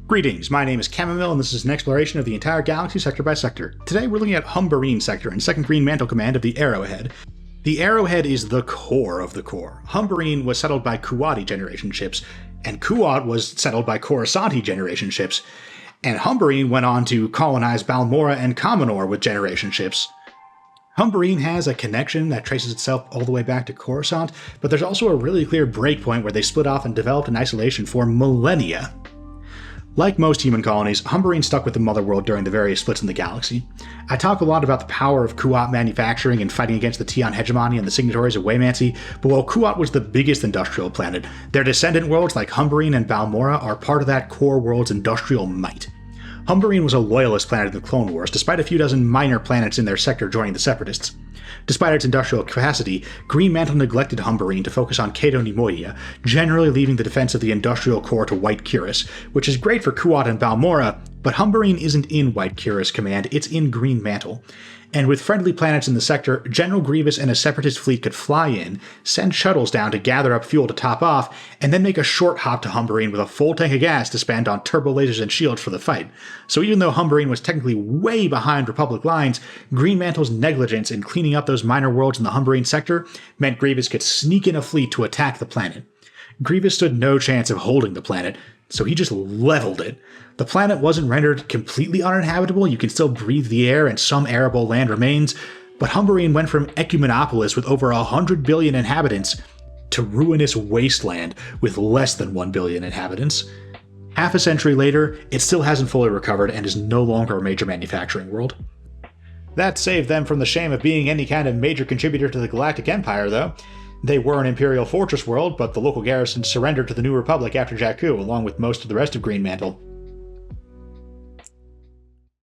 Greetings, my name is Chamomile and this is an exploration of the entire galaxy sector by sector. Today we're looking at Humbarine Sector and 2nd Green Mantle Command of the Arrowhead. The Arrowhead is the core of the core. Humbarine was settled by Kuati generation ships, and Kuat was settled by Coruscanti generation ships, and Humbarine went on to colonize Balmorra and Commenor with generation ships. Humbarine has a connection that traces itself all the way back to Coruscant, but there's also a really clear breakpoint where they split off and developed in isolation for millennia. Like most human colonies, Humbarine stuck with the Mother World during the various splits in the galaxy. I talk a lot about the power of Kuat manufacturing and fighting against the Tion hegemony and the signatories of Waymancy, but while Kuat was the biggest industrial planet, their descendant worlds like Humbarine and Balmorra are part of that core world's industrial might. Humbarine was a loyalist planet in the Clone Wars, despite a few dozen minor planets in their sector joining the Separatists. Despite its industrial capacity, Green Mantle neglected Humbarine to focus on Cato Neimoidia, generally leaving the defense of the industrial core to White Cuirass, which is great for Kuat and Balmorra, but Humbarine isn't in White Cuirass command, it's in Green Mantle. And with friendly planets in the sector, General Grievous and a Separatist fleet could fly in, send shuttles down to gather up fuel to top off, and then make a short hop to Humbarine with a full tank of gas to spend on turbo lasers and shields for the fight. So even though Humbarine was technically way behind Republic lines, Green Mantle's negligence in cleaning up those minor worlds in the Humbarine sector meant Grievous could sneak in a fleet to attack the planet. Grievous stood no chance of holding the planet, so he just leveled it. The planet wasn't rendered completely uninhabitable, you can still breathe the air and some arable land remains, but Humbarine went from Ecumenopolis with over 100 billion inhabitants to ruinous wasteland with less than 1 billion inhabitants. Half a century later, it still hasn't fully recovered and is no longer a major manufacturing world. That saved them from the shame of being any kind of major contributor to the Galactic Empire, though. They were an Imperial fortress world, but the local garrison surrendered to the New Republic after Jakku, along with most of the rest of Green Mantle.